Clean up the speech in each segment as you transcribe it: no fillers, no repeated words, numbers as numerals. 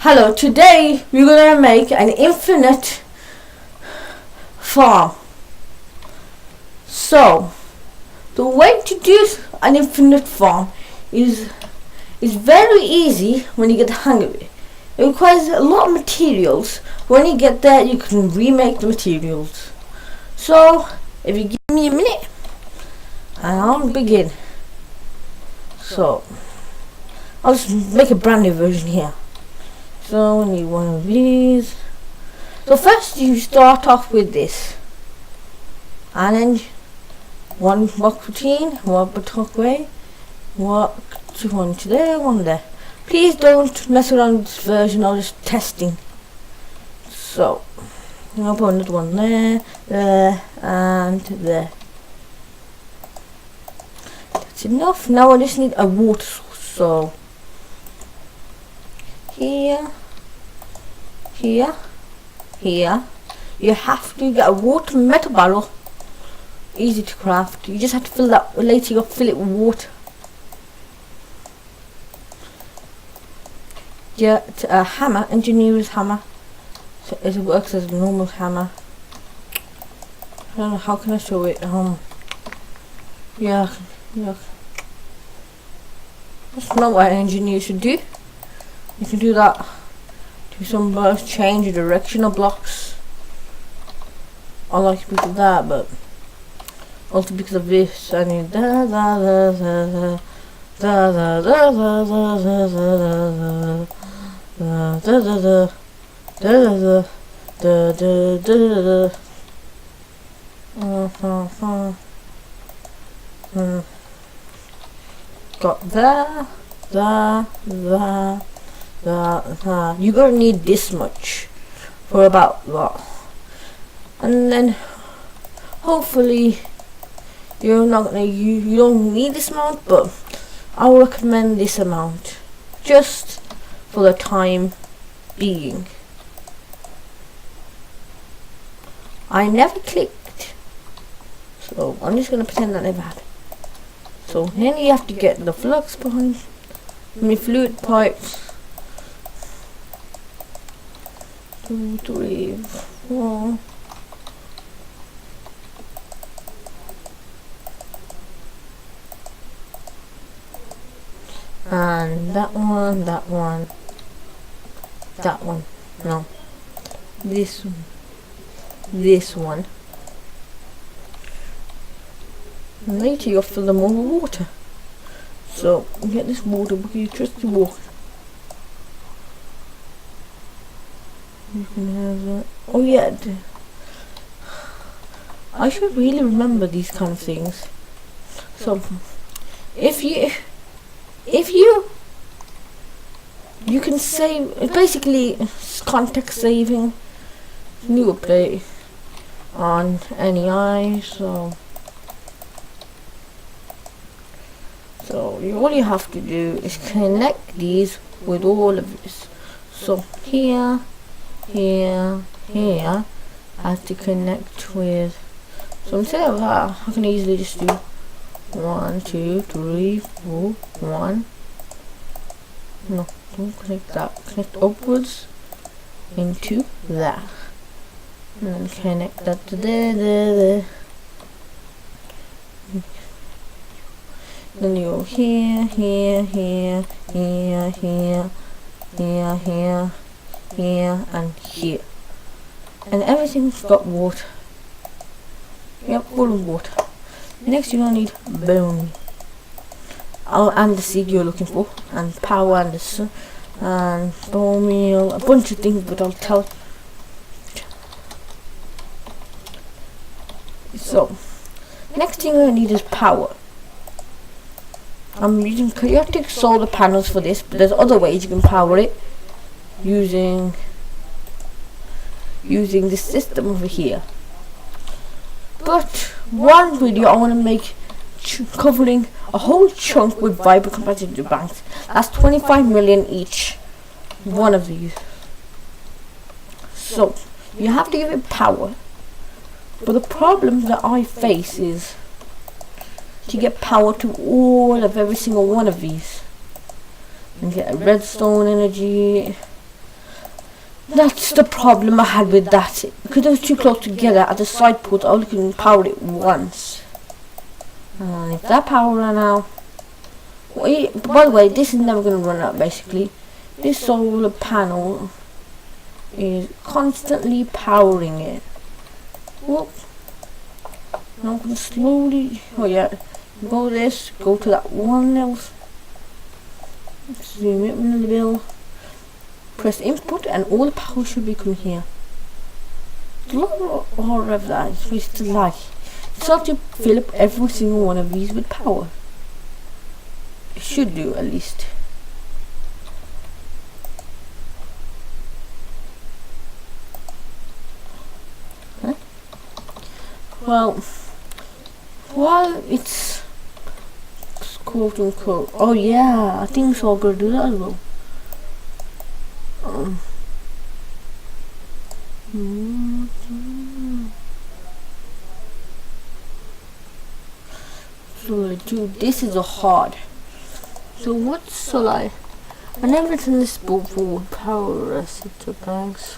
Hello, today we're gonna make an infinite farm. So, the way to do an infinite farm is very easy when you get the hang of it. It requires a lot of materials. When you get there, you can remake the materials. So, if you give me a minute, and I'll begin. So, I'll just make a brand new version here. So we need one of these. So first you start off with this, and then one block between, one block away, one to there, one there. Please don't mess around with this version, I'm just testing. So I'll put another one there, there, and there. That's enough. Now I just need a water source. So here, you have to get a water metal barrel. Easy to craft. You just have to fill that later. You fill it with water. Get a hammer, engineer's hammer. So it works as a normal hammer. I don't know how can I show it. Yeah. That's not what an engineer should do. You can do that. Do some change the direction of blocks. I like because of that, but also because of this, I need got you're gonna need this much for about that, and then hopefully you're not gonna you don't need this amount, but I'll recommend this amount just for the time being. I never clicked, so I'm just gonna pretend that never happened. So then you have to get the flux behind the fluid pipes. 2, 3, 4. And that one. No, this one. And later you'll fill them all with water. So get this water, because you trust the water. You can have that. Oh yeah, I should really remember these kind of things. So if you can save, it's basically context saving, new update on NEI. So all you have to do is connect these with all of this. So here I have to connect with. So instead of that, I can easily just do 1, 2, 3, 4, 1. No, don't connect that. Connect upwards into that, and then connect that to there. Then you go here, and here, and everything's got water. Yep, full of water. Next you're gonna need bone, and the seed you're looking for, and power, and the sun, and bone meal, a bunch of things, but I'll tell. So next thing you're gonna need is power. I'm using chaotic solar panels for this, but there's other ways you can power it using this system over here. But one video I want to make covering a whole chunk with vibrant competitive banks. That's 25 million each, one of these. So you have to give it power, but the problem that I face is to get power to all of every single one of these. And get a redstone energy, That's the problem I had with that. Because it was too close together at the side ports, I only could power it once. And if that power ran out... By the way, this is never going to run out basically. This solar panel is constantly powering it. Whoop. Now I'm going to slowly... Oh yeah. Go this, go to that one else. Zoom it a little bit. Press input and all the power should be coming here. The lot of that is wasted light. Start to fill up every single one of these with power. It should do at least. Huh? Well, while it's quote unquote, oh yeah, I think so. I'm gonna do that as well. So dude, this is a hard. So what shall I never written this book for power receptor banks.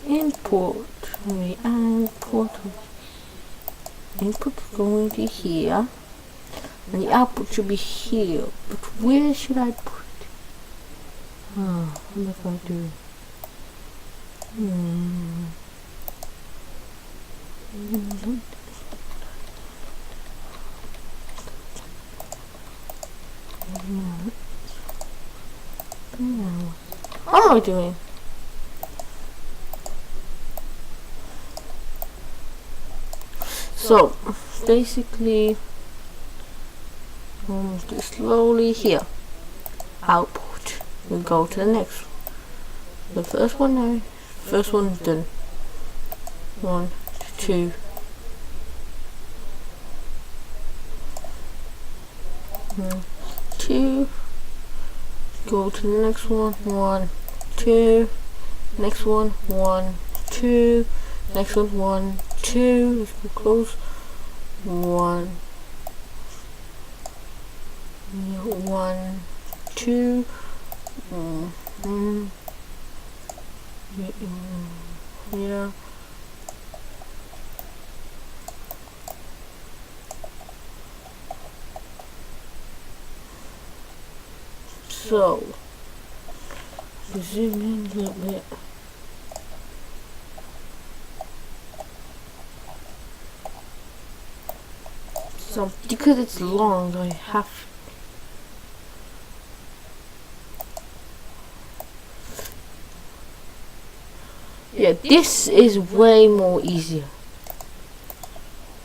Import input going to here and the output should be here, but where should I put it? What if I do what am I doing? So basically, just slowly here, output. We'll go to the next one. The first one now, first one is done. 1, 2. Two. Go to the next one. 1, 2. Next one. 1, 2. Next one. 1, 2. Let's go close. 1, 1, 2. Yeah. So zoom in a little bit. So because it's long, I have this is way more easier.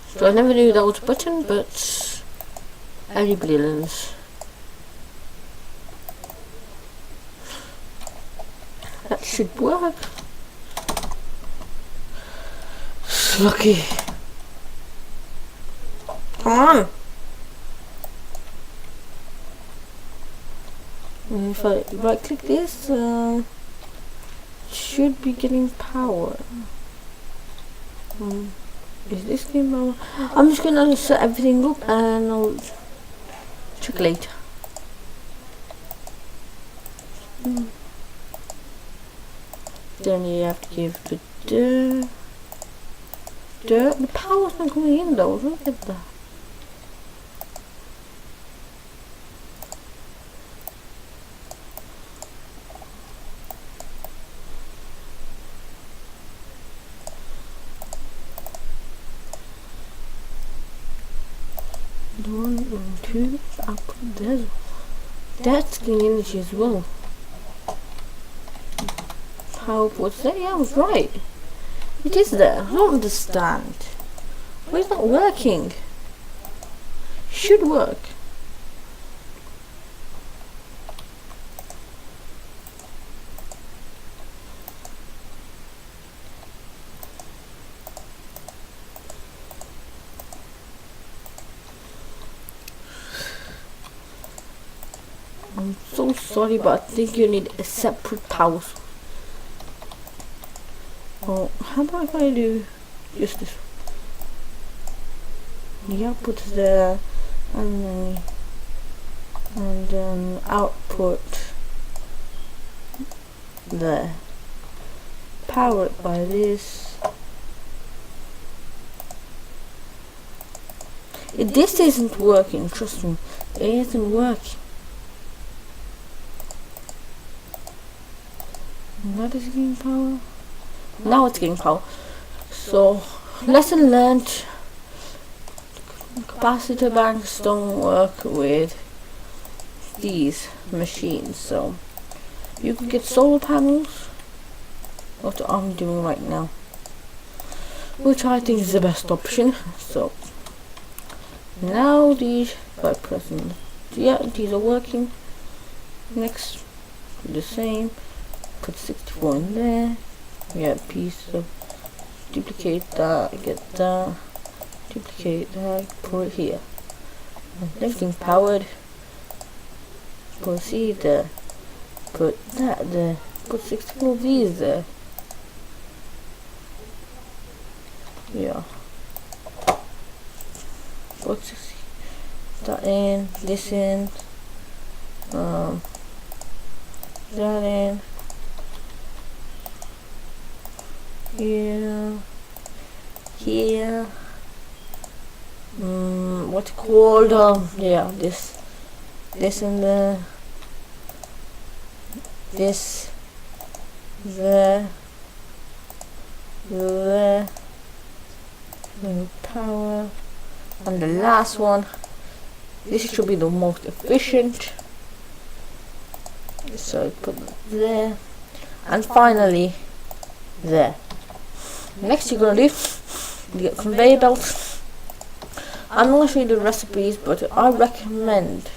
So I never knew that was a button, but everybody learns. That should work. Lucky. Come on. And if I right click this, should be getting power. Is this game power? I'm just gonna set everything up and I'll check later. Then you have to give the the power's not coming in though. Look at that. One and two, I'll put that. That's getting energy as well. How was that? Yeah, I was right. It is there. I don't understand. Why is it not working? Should work. I'm so sorry, but I think you need a separate power source. Oh, how about if I do just this? The output is there, and then output there. Powered by this. This isn't working, trust me. It isn't working. That is getting power. Now it's getting power. So, lesson learned. Capacitor banks don't work with these machines. So, you can get solar panels. What I'm doing right now, which I think is the best option. So, now these by pressing, yeah, these are working. Next, do the same. Put 64 in there. Yeah, piece of duplicate that, get that, duplicate that, put it here. And everything's powered. Proceed there. Put that there. Put 64 of these there. Yeah. Put 60. That in, this in, that in, here, here, what's it called, yeah, this and this, there, power, and the last one. This should be the most efficient. So put it there, and finally there. Next you're gonna do, you get conveyor belts. I'm not gonna show you the recipes, but I recommend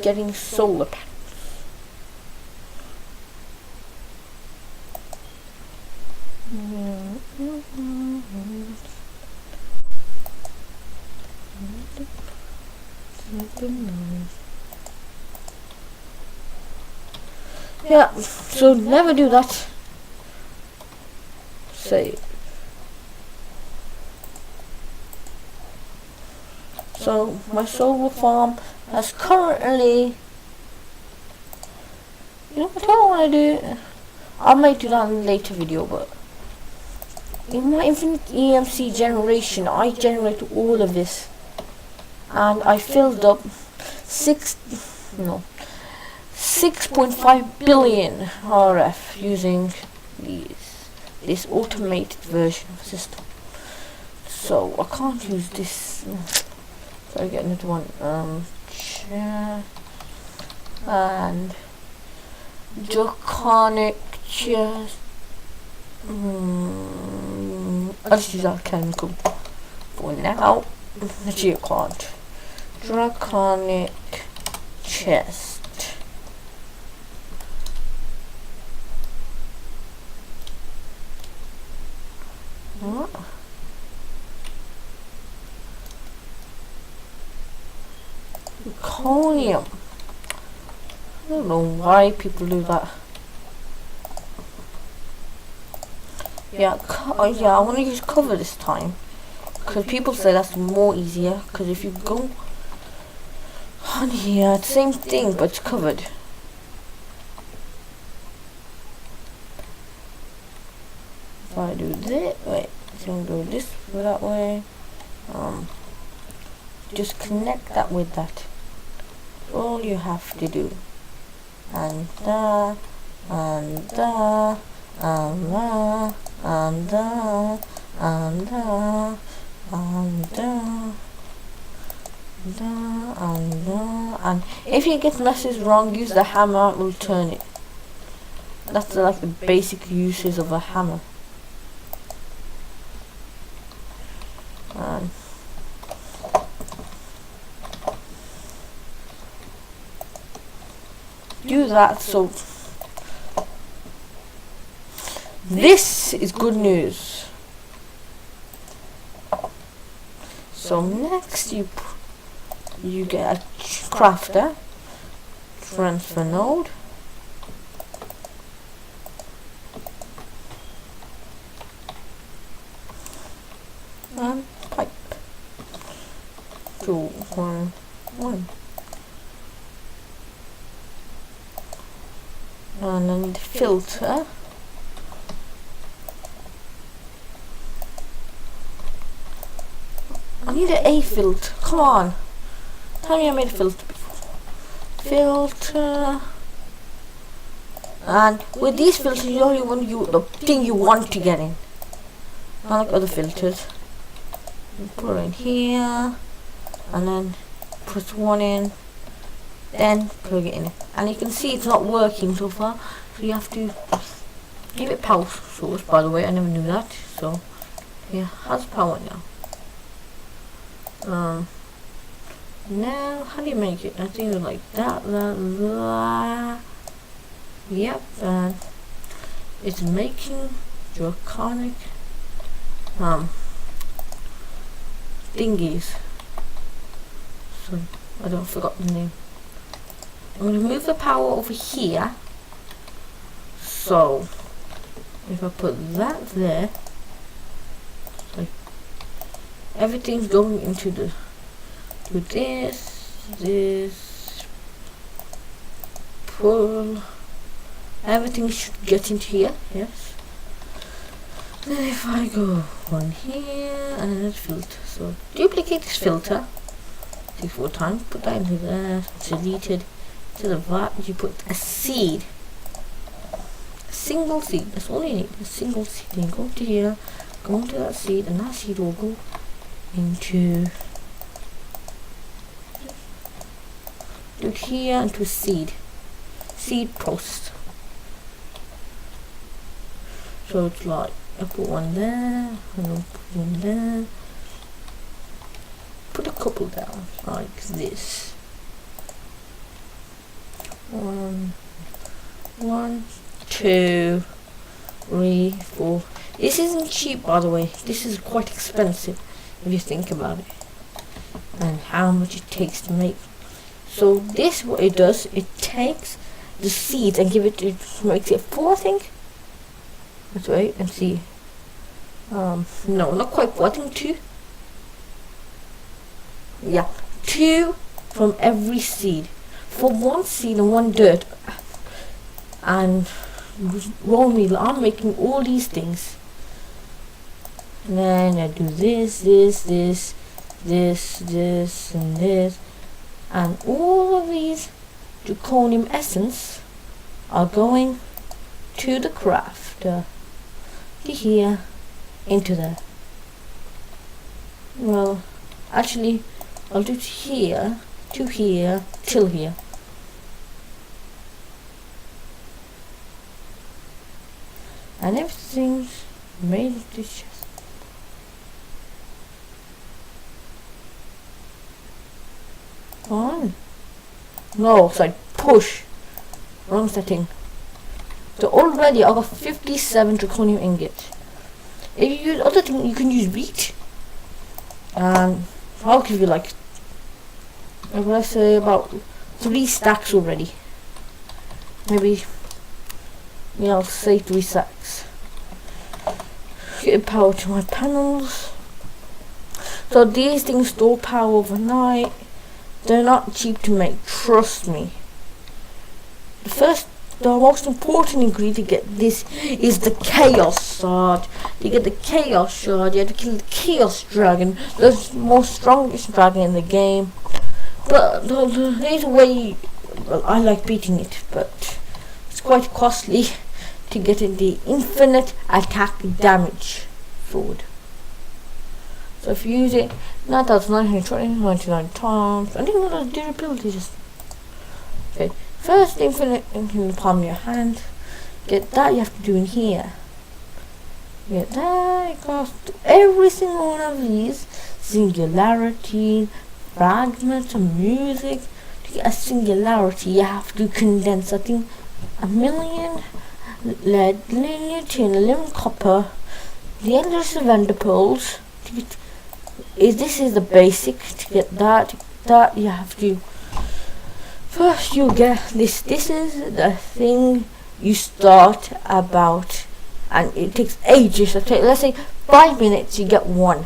getting solar panels. Yeah, so never do that. Save. So my solar farm has currently, you know what I want to do? I might do that in a later video, but in my infinite EMC generation, I generated all of this, and I filled up 6.5 billion RF using this automated version of the system. So I can't use this. So I get another one. Chair and draconic chairs. I'll just use that chemical for now. Actually, I can't. Draconic chest. What? Zirconium. I don't know why people do that. Yeah, I want to use cover this time, because people say that's more easier. Because if you go on here, it's the same thing but it's covered. If I do this, wait, so I'm gonna do this that way. Just connect that with that. All you have to do, and da, and da, and da, and da, and da, and da, and da, and if you get messages wrong, use the hammer. It will turn it. That's like the basic uses of a hammer. And do that. So this is good news. So next you get a crafter. transfer node. And pipe. 2, 1, 1. And then the filter. I need an A filter. Come on. Tell me I made a filter before. Filter. And with these filters, you only want the thing you want to get in. Unlike other filters. You put it in here. And then put one in. Then plug it in. And you can see it's not working so far. So you have to give it power source, by the way. I never knew that. So, yeah, has power now. Now, how do you make it? I think it's like that. Yep, and it's making draconic thingies. So I don't forgot the name. I'm going to move the power over here. So if I put that there, like everything's going into the this pull. Everything should get into here. Yes. Then if I go one here and another filter, so duplicate this filter 4 times, put that into there, deleted. To the that you put a seed, a single seed. That's all you need, a single seed. Then go to here, go into that seed, and that seed will go into here into seed process. So it's like I put one there, and I'll put one there. Put a couple down like this. 1, 2, 3, 4. This isn't cheap, by the way. This is quite expensive if you think about it, and how much it takes to make. So this, what it does, it takes the seeds and makes it 4, I think. Let's wait and see. No, not quite 4. I think 2. Yeah, 2 from every seed. For 1 seed and 1 dirt. And roll meal, I'm making all these things. And then I do this, and this. And all of these draconium essence are going to the crafter. To here, into there. Well, actually, I'll do here, to here, till here. And everything's made of this chest. On. No, it's like push. Wrong setting. So already I got 57 draconium ingots. If you use other things, you can use wheat. And I'll give you like, let's say about 3 stacks already. Maybe, I'll say 3 stacks. Get power to my panels. So these things store power overnight. They're not cheap to make, trust me. The most important ingredient to get this is the Chaos Shard. To get the Chaos Shard, you have to kill the Chaos Dragon, the most strongest dragon in the game. But there's a way, well, I like beating it, but it's quite costly to get the infinite attack damage sword. So if you use it 9,999 times, I didn't know the durability just. Okay, first infinite in the palm of your hand. Get that, you have to do in here. Get that, it costs every single one of these. Singularity, fragments of music. To get a singularity, you have to condense, I think, 1,000,000 lead, linear tin, 11 copper, the endless of ender pearls. This is the basic. To get that you have to First you get this. This is the thing you start about, and it takes ages. Let's say 5 minutes, you get one,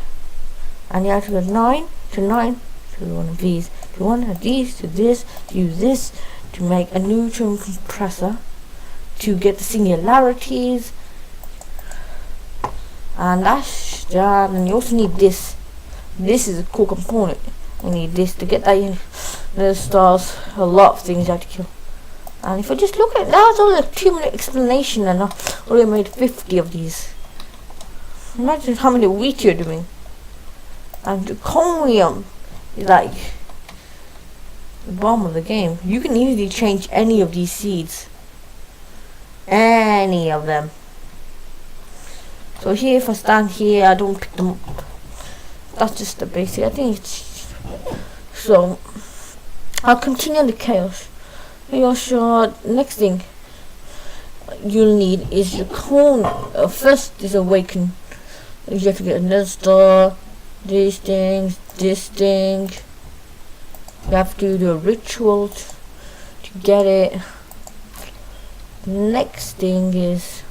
and you have to go 9 to 9 to one of these, to one of these, to this, to use this to make a neutron compressor, to get the singularities, and that's that. And you also need this. This is a core component. You need this to get that. There's stars, a lot of things you have to kill. And if I just look at that, was only a 2-minute explanation, and I already made 50 of these. Imagine how many wheat you're doing. And zirconium is like the bomb of the game. You can easily change any of these seeds. Any of them. So here, if I stand here, I don't pick them up. That's just the basic. I think it's so. I'll continue the chaos. Next thing you'll need is your cone. First is awaken. You have to get another star. These things. This thing. You have to do a ritual to get it. Next thing is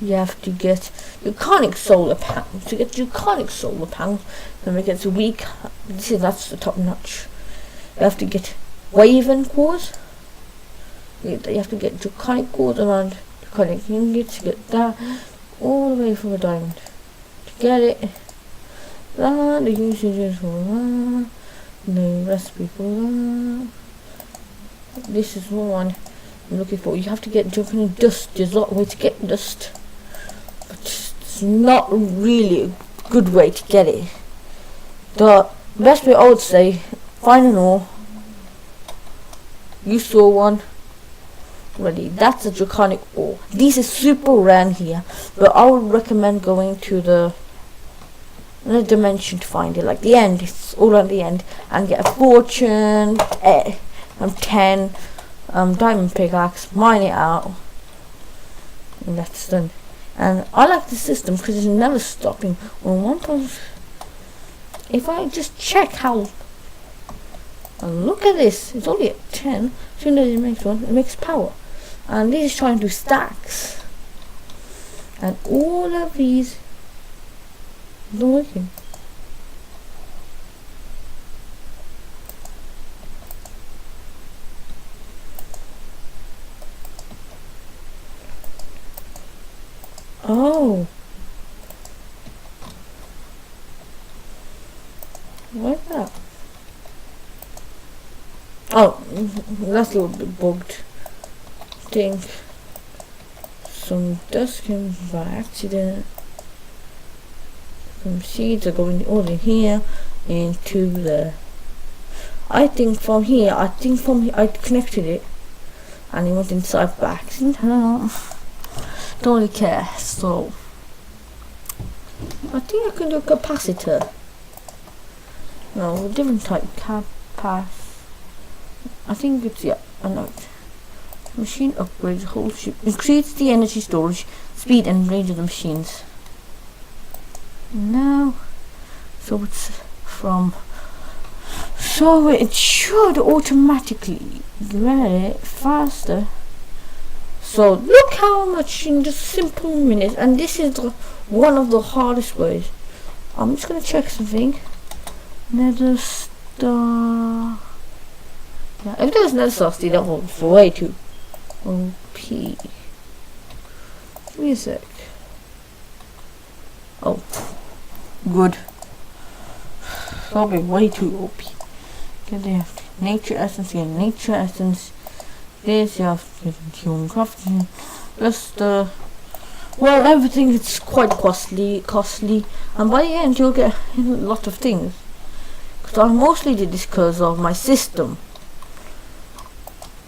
you have to get Draconic solar panels. To get Draconic solar panels, to make it weak. That's the top notch. You have to get Waven cores. You have to get Draconic cores around Draconic ingots to get that all the way from a diamond. To get it, the usage for that, the recipe for that. This is one I'm looking for. You have to get Draconic dust. There's a lot of ways to get dust, but it's not really a good way to get it. The best way I would say, find an ore. You saw one. Ready. That's a Draconic ore. These are super rare here, but I would recommend going to the another dimension to find it. Like the end. It's all at the end, and get a fortune. 10 diamond pickaxe. Mine it out, and that's done. And I like the system because it's never stopping on one point. If I just check how. And look at this, it's only at 10. As soon as it makes one, it makes power. And this is trying to do stacks. And all of these are working. Oh. What's that? Oh, that's a little bit bugged. I think some dust came by accident. Some seeds are going all in here into the. I think from here I connected it, and it went inside by accident. I don't really care. So I think I can do a capacitor. No, different type capacitor. I think it's, yeah, I know it. Machine upgrades the whole ship. Increase the energy storage, speed and range of the machines. Now, so it's from, so it should automatically get it faster. So look how much in just simple minutes, and this is one of the hardest ways. I'm just gonna check something. Nether star. Yeah, if there's another sauce, that was way too OP. Give me a sec. Oh, good. That'll be way too OP. Okay, they have nature essence, yeah, nature essence. This you have human crafting. Just well, everything is quite costly, and by the end you'll get a lot of things. Because I mostly did this because of my system.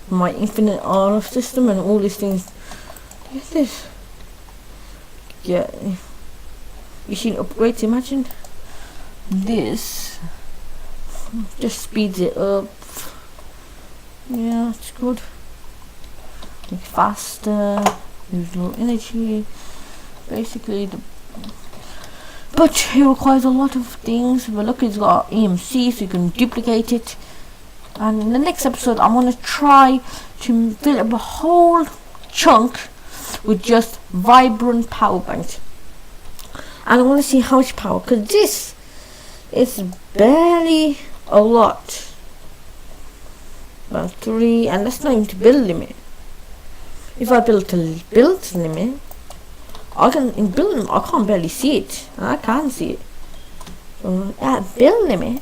My infinite RF system and all these things. Look at this. Yeah. You seen upgrades, imagine. This just speeds it up. Yeah, it's good. Make it faster, use low energy. Basically but it requires a lot of things. But look, it's got EMC, so you can duplicate it. And in the next episode, I'm gonna try to fill up a whole chunk with just vibrant power banks. And I want to see how much power, because this is barely a lot. About 3, and that's not even to build limit. If I build to build limit, I can in build limit I can't barely see it. I can't see it. So at build limit,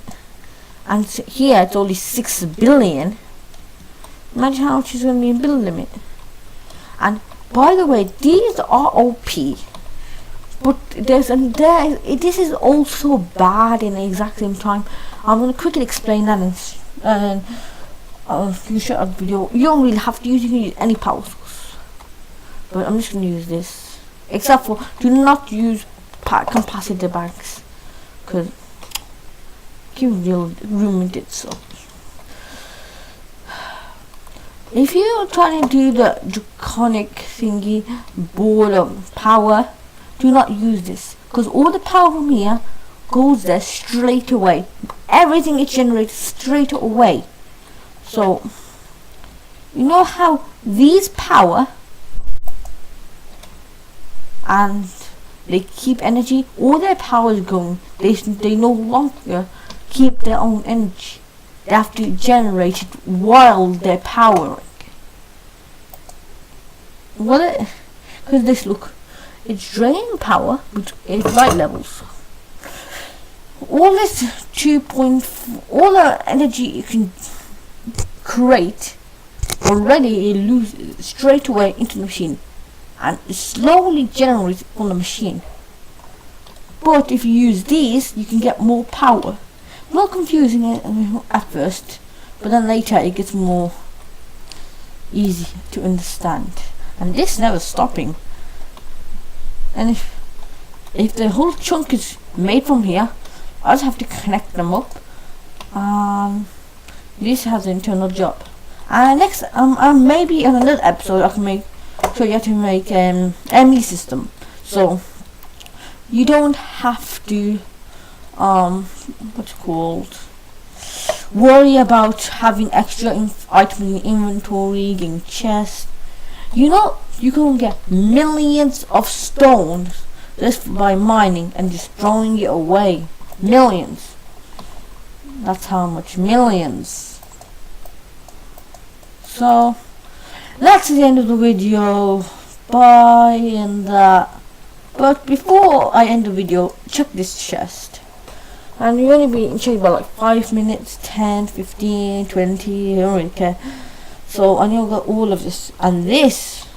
and here it's only 6 billion. Imagine how much is going to be in build limit. And by the way, these are OP, but this is also bad in the exact same time. I'm going to quickly explain that and you shut up the video. You don't really have to use any power source, but I'm just going to use this. Except for, do not use capacitor banks, because give real room in it. So if you're trying to do the draconic thingy ball of power, do not use this, because all the power from here goes there straight away. Everything is generated straight away. So you know how these power and they keep energy, all their power is going, they no longer keep their own energy. They have to generate it while they're powering. Because this, look, it's draining power, but it's light levels. All this all the energy you can create already, it loses straight away into the machine, and it slowly generates on the machine. But if you use these, you can get more power. Not confusing at first, but then later it gets more easy to understand. And this never stopping. And if the whole chunk is made from here, I just have to connect them up. This has an internal job. And next, maybe in another episode, I can show you how to make ME system. So you don't have to worry about having extra items in inventory, getting chests. You know, you can get millions of stones just by mining and just throwing it away. Millions. That's how much. Millions. So that's the end of the video. Bye. And but before I end the video, check this chest. And you're only be in check about like 5 minutes, 10, 15, 20, I don't really care. So I know I got all of this, and this,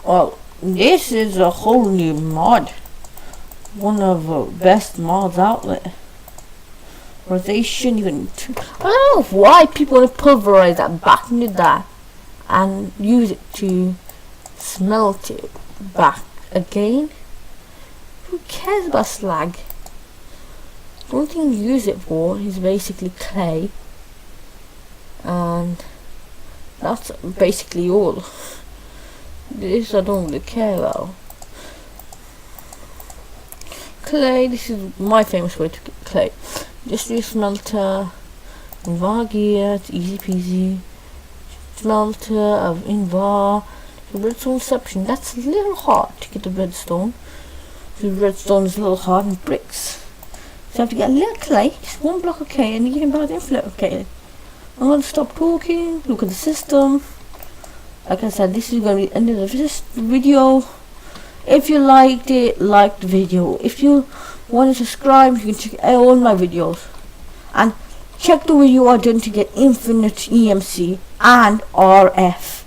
well, this is a whole new mod. One of the best mods out there. Or they shouldn't even. I don't know why people want to pulverize that back into that and use it to smelt it back again. Who cares about slag? The only thing you use it for is basically clay, and that's basically all. This I don't really care about. Clay, this is my famous way to get clay. Just use smelter, Invar gear, it's easy peasy. Smelter of Invar, the redstone exception, that's a little hard to get the redstone. The redstone is a little hard, and bricks. So you have to get a little clay, just 1 block of clay, and you can buy the infinite of clay. I'm going to stop talking, look at the system. Like I said, this is going to be the end of this video. If you liked it, like the video. If you want to subscribe, you can check out all my videos. And check the video I done to get infinite EMC and RF.